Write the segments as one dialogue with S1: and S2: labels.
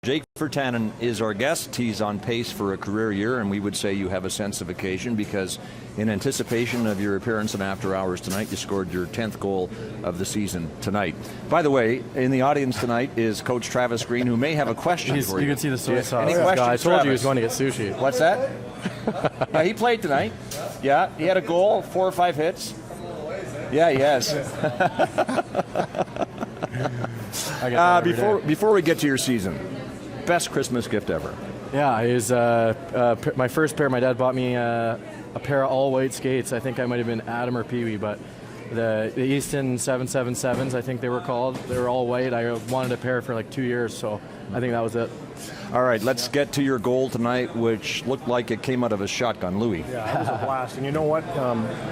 S1: Jake Virtanen is our guest. He's on pace for a career year, and we would say you have a sense of occasion because in anticipation of your appearance in After Hours tonight, you scored your 10th goal of the season tonight. By the way, in the audience tonight is Coach Travis Green, who may have a question for you.
S2: You can see the soy sauce.
S1: Any questions,
S2: I told
S1: Travis?
S2: you he was going to get sushi.
S1: What's that? Yeah, he played tonight. Yeah, he had a goal, 4 or 5 hits. Yeah, he has. Before we get to your season, best Christmas gift ever?
S2: Yeah, it was my first pair. My dad bought me a pair of all-white skates. I think I might have been Adam or Pee Wee, but the Easton 777s, I think they were called. They were all white. I wanted a pair for like 2 years, so I think that was it.
S1: All right, let's get to your goal tonight, which looked like it came out of a shotgun. Louis.
S3: Yeah, that was a blast. And you know what?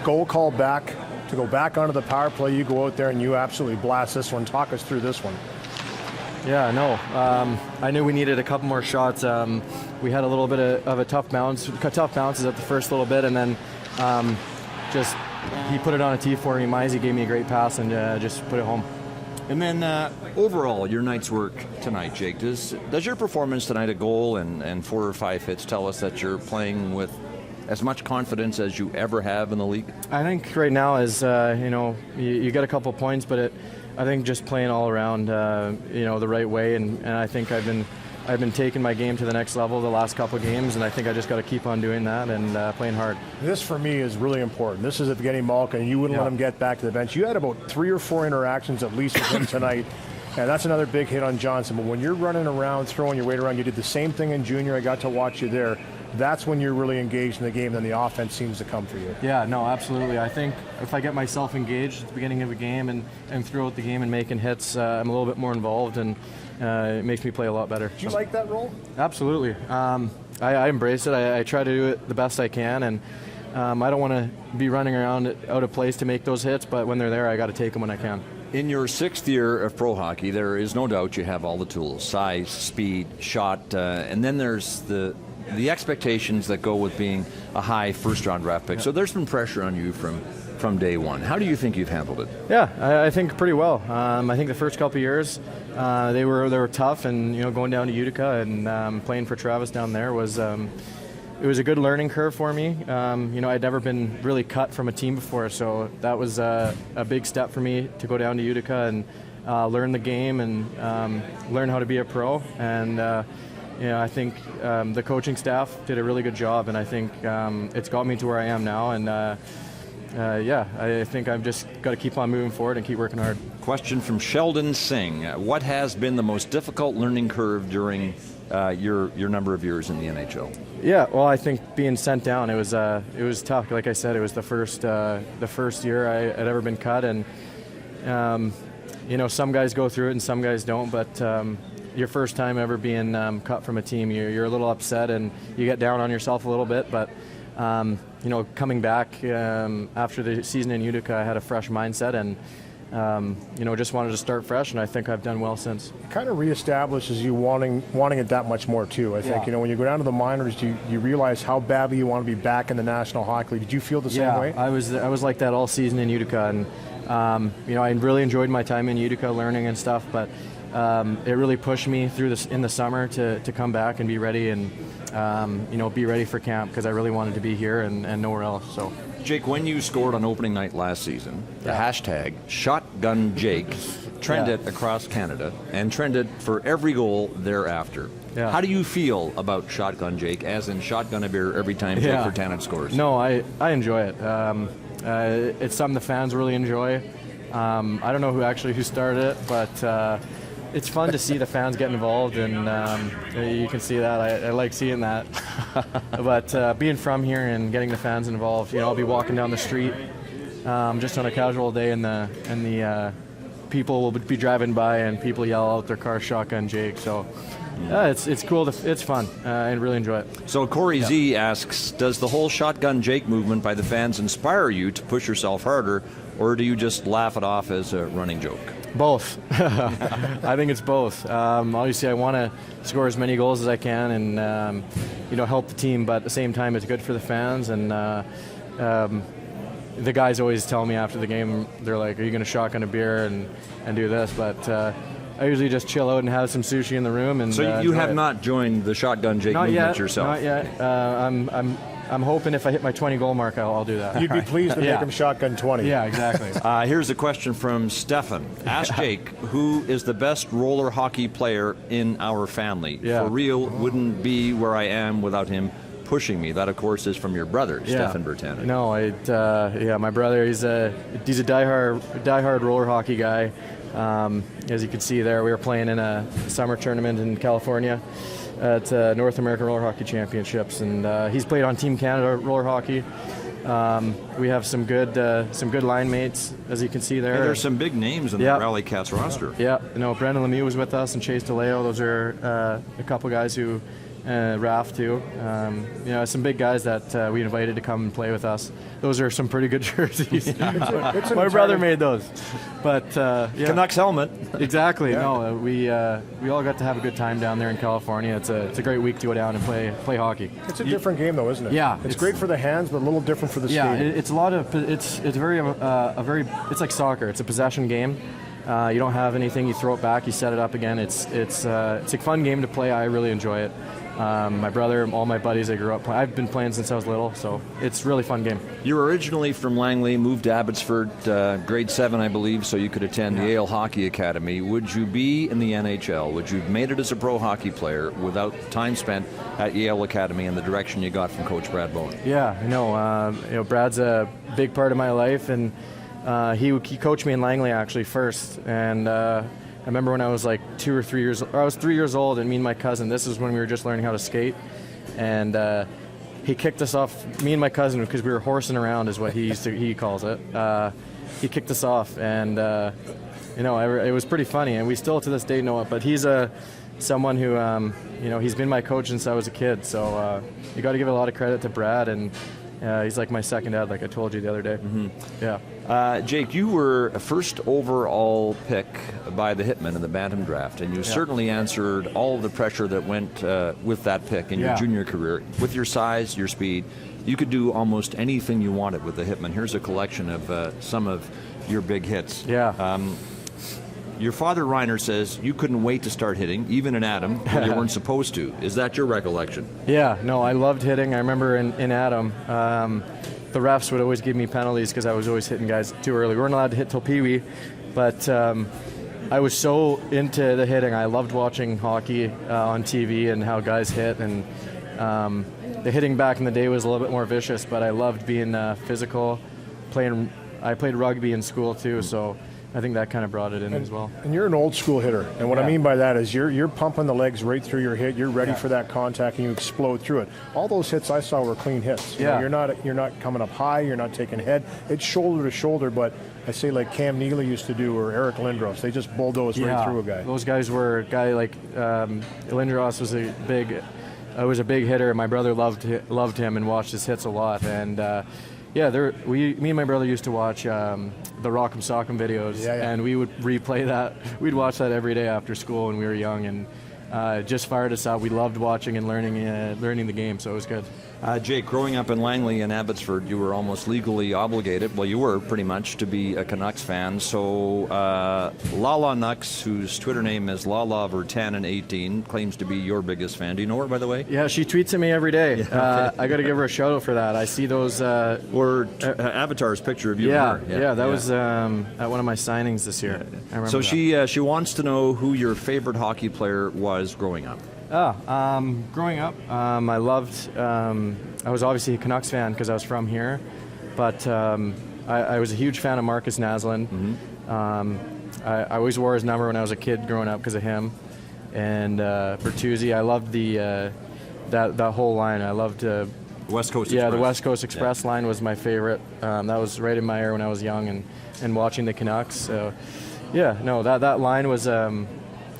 S3: Goal called back. To go back onto the power play, you go out there and you absolutely blast this one. Talk us through this one.
S2: Yeah, no. I knew we needed a couple more shots. We had a little bit of a tough bounces at the first little bit, and then just he put it on a tee for me. Mizey gave me a great pass and just put it home.
S1: And then overall, your night's work tonight, Jake, does your performance tonight, a goal and 4 or 5 hits, tell us that you're playing with as much confidence as you ever have in the league?
S2: I think right now is, you get a couple points, but I think just playing all around, the right way, and I think I've been taking my game to the next level the last couple of games, and I think I just got to keep on doing that and playing hard.
S3: This for me is really important. This is Evgeny Malkin. You wouldn't let him get back to the bench. You had about 3 or 4 interactions at least with him tonight, and that's another big hit on Johnson. But when you're running around, throwing your weight around, you did the same thing in junior. I got to watch you there. That's when you're really engaged in the game, then the offense seems to come for you.
S2: Yeah, no, absolutely. I think if I get myself engaged at the beginning of a game and throughout the game and making hits, I'm a little bit more involved, and it makes me play a lot better.
S3: Do you like that role?
S2: Absolutely. I embrace it. I try to do it the best I can, and I don't want to be running around out of place to make those hits, but when they're there, I got to take them when I can.
S1: In your 6th year of pro hockey, there is no doubt you have all the tools: size, speed, shot, and then there's the expectations that go with being a high first-round draft pick. So there's been pressure on you from day one. How do you think you've handled it?
S2: Yeah, I think pretty well. I think the first couple of years they were tough, and going down to Utica and playing for Travis down there was it was a good learning curve for me. I'd never been really cut from a team before, so that was a big step for me to go down to Utica and learn the game and learn how to be a pro. And I think the coaching staff did a really good job, and I think it's got me to where I am now. And I think I've just got to keep on moving forward and keep working hard.
S1: Question from Sheldon Singh: what has been the most difficult learning curve during your number of years in the NHL?
S2: Yeah, well, I think being sent down, it was tough. Like I said, it was the first year I had ever been cut, and some guys go through it and some guys don't, but. Your first time ever being cut from a team, you're a little upset and you get down on yourself a little bit, but coming back after the season in Utica, I had a fresh mindset and just wanted to start fresh, and I think I've done well since.
S3: It kind of reestablishes you wanting it that much more too. I think when you go down to the minors, you realize how badly you want to be back in the National Hockey League. Did you feel the same way?
S2: I was like that all season in Utica, and I really enjoyed my time in Utica, learning and stuff, but. It really pushed me through this in the summer to come back and be ready and be ready for camp, because I really wanted to be here and nowhere else. So,
S1: Jake, when you scored on opening night last season, the hashtag Shotgun Jake trended across Canada and trended for every goal thereafter.
S2: Yeah.
S1: How do you feel about Shotgun Jake, as in shotgun a beer every time Jake Virtanen scores?
S2: No, I enjoy it. It's something the fans really enjoy. I don't know who started it, but. It's fun to see the fans get involved, and you can see that. I like seeing that. But being from here and getting the fans involved, I'll be walking down the street just on a casual day, and the people will be driving by, and people yell out their car, "Shotgun Jake." So it's cool. It's fun. I really enjoy it.
S1: So Corey Z asks, does the whole Shotgun Jake movement by the fans inspire you to push yourself harder, or do you just laugh it off as a running joke?
S2: Both. I think it's both. Obviously, I want to score as many goals as I can and help the team, but at the same time, it's good for the fans. And the guys always tell me after the game, they're like, "Are you going to shotgun a beer and do this?" But I usually just chill out and have some sushi in the room. And
S1: So you have not joined the Shotgun Jake movement yourself?
S2: Not yet. I'm hoping if I hit my 20 goal mark, I'll do that.
S3: You'd be pleased to make him Shotgun 20.
S2: Yeah, exactly.
S1: Here's a question from Stefan. Ask Jake, who is the best roller hockey player in our family?
S2: Yeah.
S1: For real, wouldn't be where I am without him pushing me. That, of course, is from your brother, Stefan Virtanen.
S2: No, my brother. He's a diehard roller hockey guy. As you can see there, we were playing in a summer tournament in California at North American Roller Hockey Championships, and he's played on Team Canada roller hockey. We have some good line mates, as you can see there.
S1: Hey, there's some big names in the Rally Cats roster.
S2: Yeah, Brendan Lemieux was with us, and Chase DeLeo. Those are a couple guys who, Raf too. Some big guys that we invited to come and play with us. Those are some pretty good jerseys. My brother made those. But
S1: Canucks helmet.
S2: Exactly. Yeah. No, we all got to have a good time down there in California. It's a great week to go down and play hockey.
S3: It's a different game, though, isn't it?
S2: Yeah.
S3: It's great for the hands, but a little different for the skating.
S2: Yeah, it's a lot of it's very it's like soccer. It's a possession game. You don't have anything. You throw it back. You set it up again. It's a fun game to play. I really enjoy it. My brother, all my buddies I grew up playing. I've been playing since I was little, so it's a really fun game.
S1: You're originally from Langley, moved to Abbotsford, grade 7, I believe, so you could attend the Yale Hockey Academy. Would you be in the NHL? Would you have made it as a pro hockey player without time spent at Yale Academy and the direction you got from Coach Brad Bowen?
S2: Yeah, I know. Brad's a big part of my life, and he coached me in Langley actually first, and I remember when I was like 2 or 3 years, or I was 3 years old, and me and my cousin, this is when we were just learning how to skate, and he kicked us off, me and my cousin, because we were horsing around is what he calls it. He kicked us off, and it was pretty funny, and we still to this day know it, but he's someone who, he's been my coach since I was a kid, so you got to give a lot of credit to Brad, and he's like my second dad, like I told you the other day.
S1: Mm-hmm.
S2: Yeah.
S1: Jake, you were a first overall pick by the Hitmen in the Bantam draft, and you certainly answered all of the pressure that went with that pick in your junior career. With your size, your speed, you could do almost anything you wanted with the Hitmen. Here's a collection of some of your big hits.
S2: Yeah.
S1: Your father, Reiner, says you couldn't wait to start hitting, even in Adam, when you weren't supposed to. Is that your recollection?
S2: Yeah, no, I loved hitting. I remember in Adam, the refs would always give me penalties because I was always hitting guys too early. We weren't allowed to hit till Pee Wee, but I was so into the hitting. I loved watching hockey on TV and how guys hit, and the hitting back in the day was a little bit more vicious, but I loved being physical. I played rugby in school too, so I think that kind of brought it in as well.
S3: And you're an old school hitter, and what I mean by that is you're pumping the legs right through your hit. You're ready for that contact, and you explode through it. All those hits I saw were clean hits. You're not coming up high. You're not taking head. It's shoulder to shoulder, but I say like Cam Neely used to do, or Eric Lindros. They just bulldoze right through a guy.
S2: Those guys were like Lindros was a big hitter. My brother loved him and watched his hits a lot, and. Me and my brother used to watch the Rock'em Sock'em videos, and we would replay that. We'd watch that every day after school when we were young, and just fired us up. We loved watching and learning the game, so it was good.
S1: Jake, growing up in Langley and Abbotsford, you were almost legally obligated, well, you were pretty much, to be a Canucks fan. So Lala Nux, whose Twitter name is Lala Virtanen18, claims to be your biggest fan. Do you know her, by the way?
S2: Yeah, she tweets at me every day. I got to give her a shout out for that. I see those.
S1: Or Avatar's picture of you and her.
S2: Yeah, that was at one of my signings this year. I remember
S1: so
S2: that.
S1: she wants to know who your favorite hockey player was growing up.
S2: Growing up, I loved. I was obviously a Canucks fan because I was from here, but I was a huge fan of Marcus Naslund. Mm-hmm. I always wore his number when I was a kid growing up because of him. And Bertuzzi, I loved that whole line. I loved
S1: West Coast Express.
S2: Yeah, the West Coast Express line was my favorite. That was right in my era when I was young and watching the Canucks. So, that line was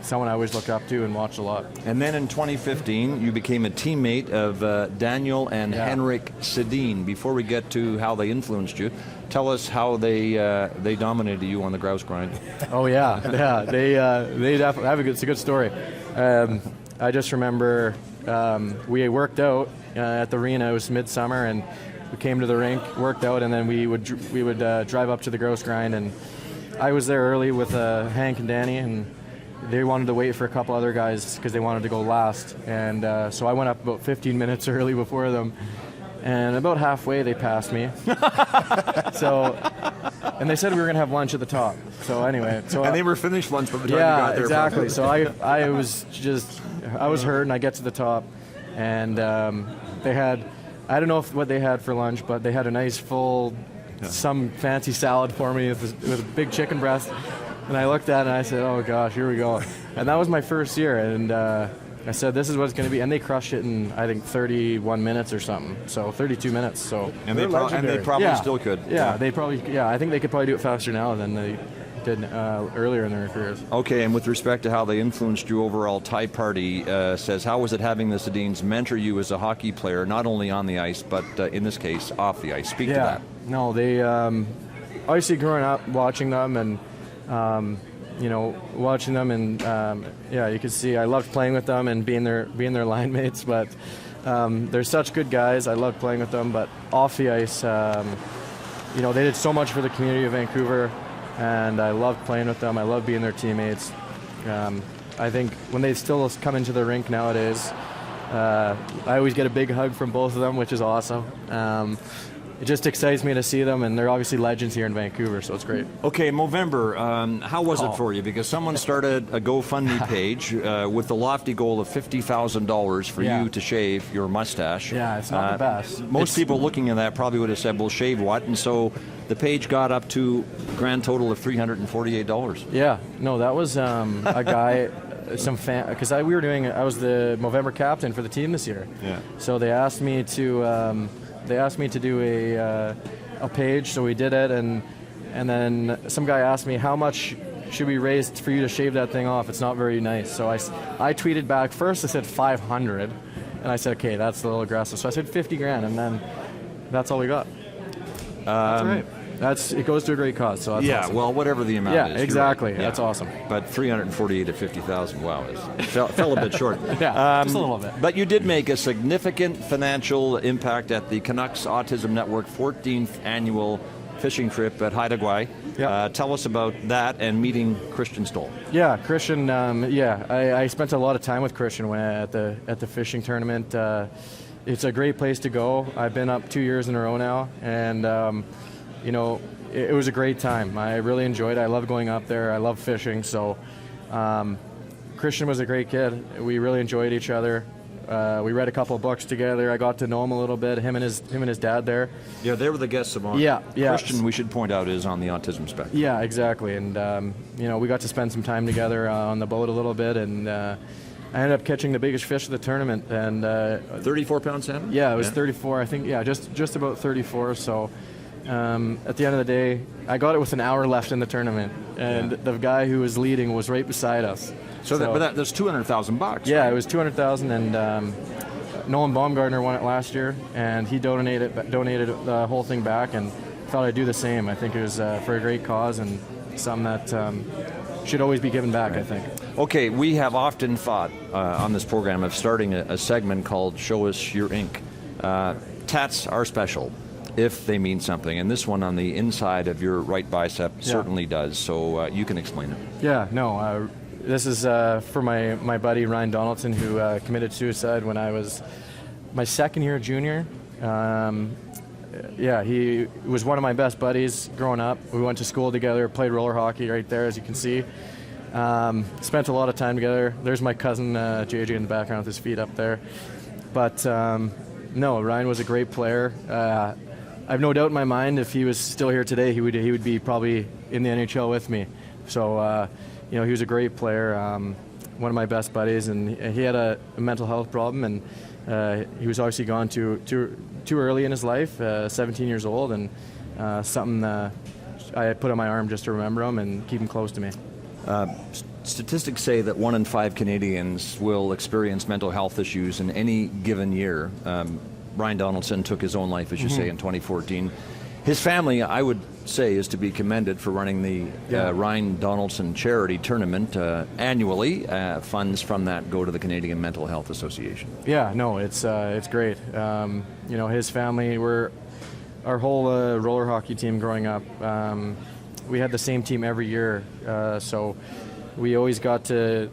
S2: someone I always looked up to and watched a lot.
S1: And then in 2015, you became a teammate of Daniel and Henrik Sedin. Before we get to how they influenced you, tell us how they dominated you on the grouse grind.
S2: Oh yeah, they definitely have it's a good story. I just remember we worked out at the arena. It was midsummer, and we came to the rink, worked out, and then we would drive up to the grouse grind. And I was there early with Hank and Danny, and they wanted to wait for a couple other guys because they wanted to go last. And so I went up about 15 minutes early before them. And about halfway, they passed me. And they said we were going to have lunch at the top. So anyway.
S1: And they were finished lunch by the time you
S2: yeah,
S1: got there.
S2: exactly. So I was hurt, and I get to the top. And they had, I don't know what they had for lunch, but they had a nice full, some fancy salad for me with a big chicken breast. And I looked at it and I said, oh gosh, here we go. And that was my first year. And I said, this is what it's going to be. And they crushed it in, I think, 31 minutes or something. So 32 minutes. So
S1: and they probably still could.
S2: Yeah, they probably. Yeah, I think they could probably do it faster now than they did earlier in their careers.
S1: Okay, and with respect to how they influenced you overall, Ty Party says, how was it having the Sedins mentor you as a hockey player, not only on the ice, but in this case, off the ice? Speak to that.
S2: No, they obviously growing up watching them and watching them and you can see I loved playing with them and being their line mates. But they're such good guys. I loved playing with them. But off the ice, they did so much for the community of Vancouver, and I loved playing with them. I loved being their teammates. I think when they still come into the rink nowadays, I always get a big hug from both of them, which is awesome. It just excites me to see them, and they're obviously legends here in Vancouver, so it's great.
S1: Okay, Movember, how was it for you? Because someone started a GoFundMe page with the lofty goal of $50,000 for you to shave your mustache.
S2: Yeah, it's not the best.
S1: Most people looking at that probably would have said, well, shave what? And so the page got up to a grand total of $348.
S2: Yeah, no, that was a guy... because I was the Movember captain for the team this year.
S1: Yeah.
S2: So they asked me to do a page, so we did it, and then some guy asked me, how much should we raise for you to shave that thing off? It's not very nice. So I tweeted back first. I said 500, and I said, okay, that's a little aggressive. So I said 50 grand, and then that's all we got. That's all right. It goes to a great cause, so that's awesome.
S1: Well, whatever the amount is.
S2: Yeah, exactly. That's awesome.
S1: But 348 at 50,000, wow, fell a bit short.
S2: Yeah, just a little bit.
S1: But you did make a significant financial impact at the Canucks Autism Network 14th annual fishing trip at Haida Gwaii.
S2: Yeah.
S1: Tell us about that and meeting Christian Stoll.
S2: Yeah, Christian. I spent a lot of time with Christian at the fishing tournament. It's a great place to go. I've been up 2 years in a row now, and it was a great time. I really enjoyed it. I love going up there. I love fishing. So Christian was a great kid. We really enjoyed each other. We read a couple of books together. I got to know him a little bit, him and his dad there.
S1: Yeah, they were the guests of honor.
S2: Yeah.
S1: Christian, we should point out, is on the autism spectrum.
S2: Yeah, exactly. And, we got to spend some time together on the boat a little bit, and I ended up catching the biggest fish of the tournament. And
S1: 34-pound salmon?
S2: Yeah, it was 34, I think. Yeah, just about 34, so... at the end of the day, I got it with an hour left in the tournament, and the guy who was leading was right beside us.
S1: So that's $200,000.
S2: Yeah,
S1: right?
S2: It was $200,000, and Nolan Baumgartner won it last year, and he donated the whole thing back, and thought I'd do the same. I think it was for a great cause and something that should always be given back. Right. I think.
S1: Okay, we have often thought on this program of starting a segment called "Show Us Your Ink." Tats are special if they mean something, and this one on the inside of your right bicep certainly does, so you can explain it.
S2: Yeah, no, this is for my buddy Ryan Donaldson, who committed suicide when I was my second year junior. He was one of my best buddies growing up. We went to school together, played roller hockey right there, as you can see. Spent a lot of time together. There's my cousin JJ in the background with his feet up there. But no, Ryan was a great player. I have no doubt in my mind if he was still here today, he would be probably in the NHL with me. So, he was a great player, one of my best buddies, and he had a mental health problem, and he was obviously gone too early in his life, 17 years old, and something I put on my arm just to remember him and keep him close to me.
S1: Statistics say that 1 in 5 Canadians will experience mental health issues in any given year. Ryan Donaldson took his own life, as you say, in 2014. His family, I would say, is to be commended for running the Ryan Donaldson charity tournament annually. Funds from that go to the Canadian Mental Health Association.
S2: Yeah, no, it's great. His family, our whole roller hockey team growing up, we had the same team every year. So we always got to.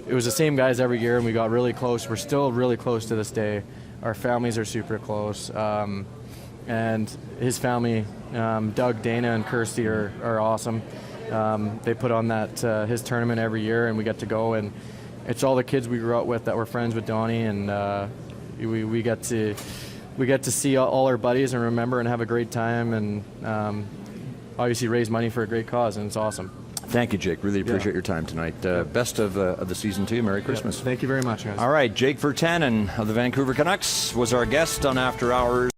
S2: It was the same guys every year, and we got really close. We're still really close to this day. Our families are super close, and his family, Doug, Dana, and Kirsty are awesome. They put on that his tournament every year, and we get to go, and it's all the kids we grew up with that were friends with Donnie, and we get to see all our buddies and remember and have a great time, and obviously raise money for a great cause, and it's awesome.
S1: Thank you, Jake. Really appreciate your time tonight. Best of the season to you. Merry Christmas.
S2: Thank you very much, guys.
S1: All right, Jake Virtanen of the Vancouver Canucks was our guest on After Hours.